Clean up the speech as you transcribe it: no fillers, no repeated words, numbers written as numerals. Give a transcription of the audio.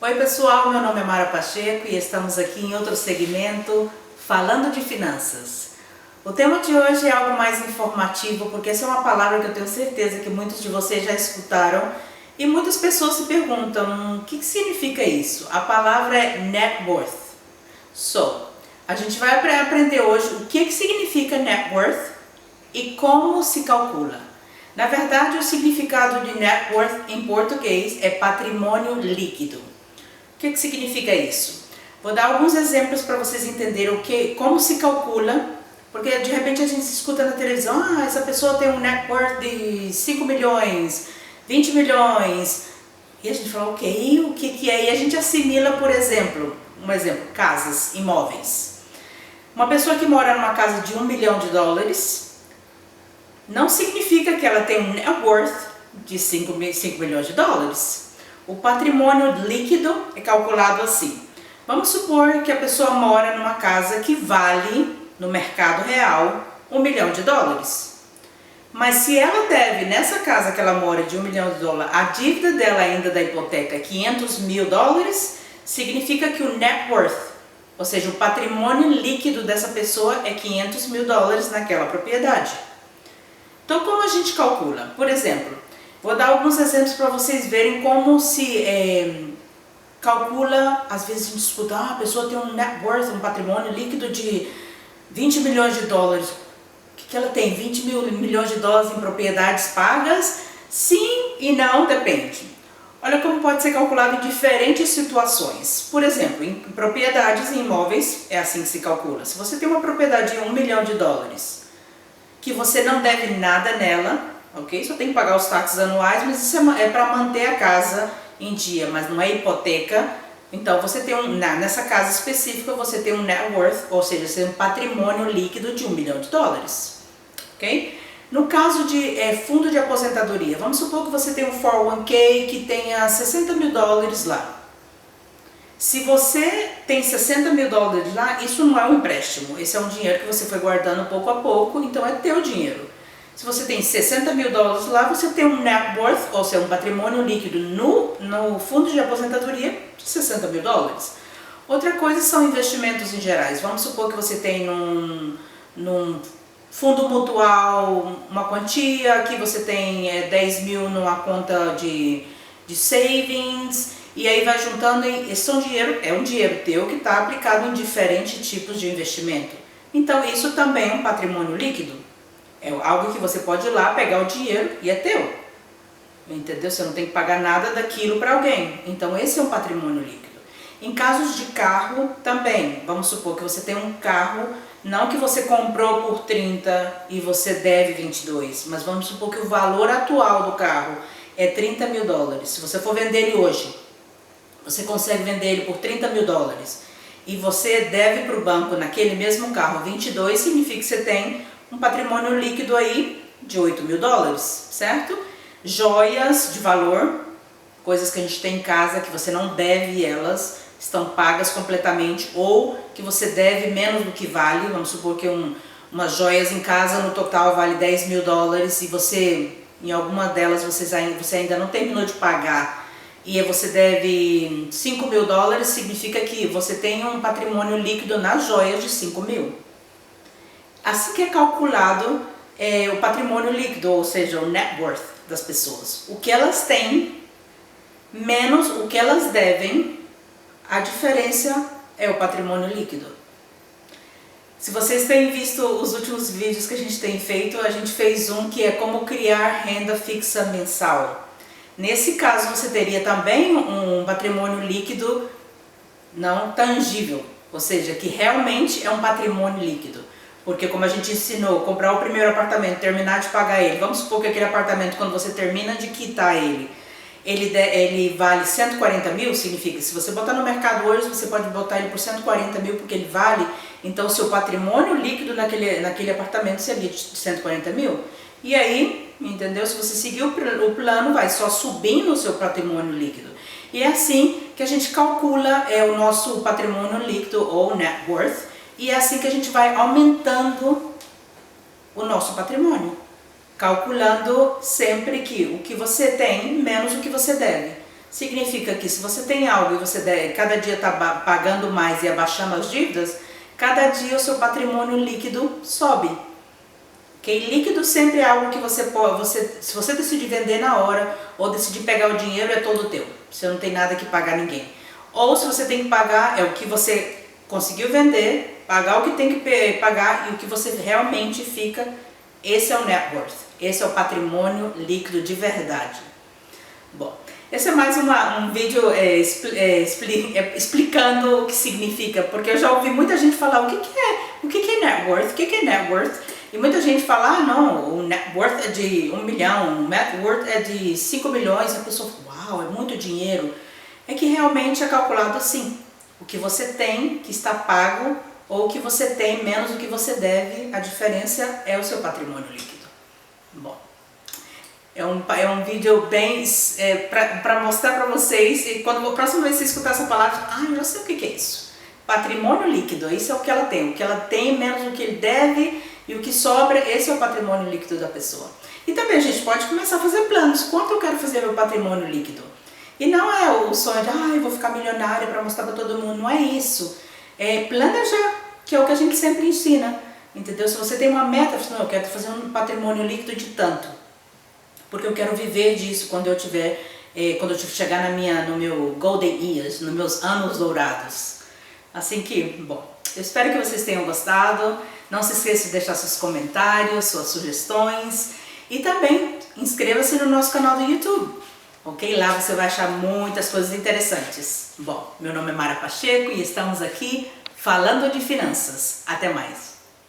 Oi pessoal, meu nome é Mara Pacheco e estamos aqui em outro segmento falando de finanças. O tema de hoje é algo mais informativo porque essa é uma palavra que eu tenho certeza que muitos de vocês já escutaram e muitas pessoas se perguntam o que significa isso. A palavra é net worth. A gente vai aprender hoje o que significa net worth e como se calcula. Na verdade, o significado de net worth em português é patrimônio líquido. O que significa isso? Vou dar alguns exemplos para vocês entenderem como se calcula, porque de repente a gente escuta na televisão, essa pessoa tem um net worth de 5 milhões, 20 milhões, e a gente fala, o que é? E a gente assimila, por exemplo, casas, imóveis. Uma pessoa que mora numa casa de $1 milhão, não significa que ela tem um net worth de 5 milhões de dólares. O patrimônio líquido é calculado assim. Vamos supor que a pessoa mora numa casa que vale, no mercado real, $1 milhão. Mas se ela deve, nessa casa que ela mora de $1 milhão, a dívida dela ainda da hipoteca é $500 mil, significa que o net worth, ou seja, o patrimônio líquido dessa pessoa é $500 mil naquela propriedade. Então, como a gente calcula? Por exemplo, vou dar alguns exemplos para vocês verem como se calcula. Às vezes a gente escuta, a pessoa tem um net worth, um patrimônio líquido de $20 milhões. O que ela tem? $20 milhões em propriedades pagas? Sim e não, depende. Olha como pode ser calculado em diferentes situações. Por exemplo, em propriedades e imóveis, é assim que se calcula. Se você tem uma propriedade de $1 milhão, que você não deve nada nela, ok? Só tem que pagar os taxas anuais, mas isso é para manter a casa em dia, mas não é hipoteca. Então você tem nessa casa específica você tem um net worth, ou seja, você tem um patrimônio líquido de $1 milhão, ok? No caso de fundo de aposentadoria, vamos supor que você tem um 401k que tenha $60 mil lá. Se você tem $60 mil lá, isso não é um empréstimo, esse é um dinheiro que você foi guardando pouco a pouco, então é teu dinheiro. Se você tem $60 mil lá, você tem um net worth, ou seja, um patrimônio líquido no fundo de aposentadoria de $60 mil. Outra coisa são investimentos em gerais. Vamos supor que você tem num fundo mutual uma quantia, que você tem 10 mil numa conta de savings, e aí vai juntando, esse é um dinheiro teu que está aplicado em diferentes tipos de investimento. Então isso também é um patrimônio líquido. É algo que você pode ir lá, pegar o dinheiro e é teu. Entendeu? Você não tem que pagar nada daquilo para alguém. Então esse é um patrimônio líquido. Em casos de carro também, vamos supor que você tem um carro, não que você comprou por 30 e você deve 22, mas vamos supor que o valor atual do carro é $30 mil. Se você for vender ele hoje, você consegue vender ele por $30 mil e você deve para o banco naquele mesmo carro 22, significa que você tem um patrimônio líquido aí de $8 mil, certo? Joias de valor, coisas que a gente tem em casa que você não deve e elas estão pagas completamente, ou que você deve menos do que vale. Vamos supor que umas joias em casa no total vale $10 mil e você, em alguma delas você ainda não terminou de pagar e você deve $5 mil, significa que você tem um patrimônio líquido nas joias de $5 mil. Assim que é calculado o patrimônio líquido, ou seja, o net worth das pessoas. O que elas têm menos o que elas devem, a diferença é o patrimônio líquido. Se vocês têm visto os últimos vídeos que a gente tem feito, a gente fez um que é como criar renda fixa mensal. Nesse caso você teria também um patrimônio líquido não tangível, ou seja, que realmente é um patrimônio líquido. Porque como a gente ensinou, comprar o primeiro apartamento, terminar de pagar ele, vamos supor que aquele apartamento, quando você termina de quitar ele vale 140 mil, significa que se você botar no mercado hoje, você pode botar ele por 140 mil porque ele vale, então o seu patrimônio líquido naquele apartamento seria de 140 mil. E aí, entendeu? Se você seguir o plano, vai só subindo o seu patrimônio líquido. E é assim que a gente calcula o nosso patrimônio líquido ou net worth, e é assim que a gente vai aumentando o nosso patrimônio, calculando sempre que o que você tem menos o que você deve. Significa que se você tem algo e você cada dia está pagando mais e abaixando as dívidas, cada dia o seu patrimônio líquido sobe. Okay? Líquido sempre é algo que você pode, se você decidir vender na hora ou decidir pegar o dinheiro, é todo teu. Você não tem nada que pagar a ninguém. Ou se você tem que pagar, é o que você conseguiu vender, pagar o que tem que pagar e o que você realmente fica. Esse é o net worth. Esse é o patrimônio líquido de verdade. Bom, esse é mais um vídeo explicando o que significa, porque eu já ouvi muita gente falar o que é net worth, o que é net worth, e muita gente fala, não, o net worth é de 1 milhão, o net worth é de 5 milhões, e a pessoa fala, uau, é muito dinheiro. É que realmente é calculado assim, o que você tem que está pago ou o que você tem menos do que você deve, a diferença é o seu patrimônio líquido. Bom. É um vídeo bem para mostrar para vocês, e quando a próxima vez você escutar essa palavra, eu já sei o que é isso. Patrimônio líquido, isso é o que ela tem menos do que ele deve e o que sobra, esse é o patrimônio líquido da pessoa. E também a gente pode começar a fazer planos, quanto eu quero fazer meu patrimônio líquido? E não é o sonho de, eu vou ficar milionária para mostrar para todo mundo, não é isso. É planejar, que é o que a gente sempre ensina, entendeu? Se você tem uma meta, você eu quero fazer um patrimônio líquido de tanto. Porque eu quero viver disso quando eu chegar no meu golden years, nos meus anos dourados. Assim que, bom, eu espero que vocês tenham gostado. Não se esqueça de deixar seus comentários, suas sugestões. E também inscreva-se no nosso canal do YouTube. Ok? Lá você vai achar muitas coisas interessantes. Bom, meu nome é Mara Pacheco e estamos aqui falando de finanças. Até mais!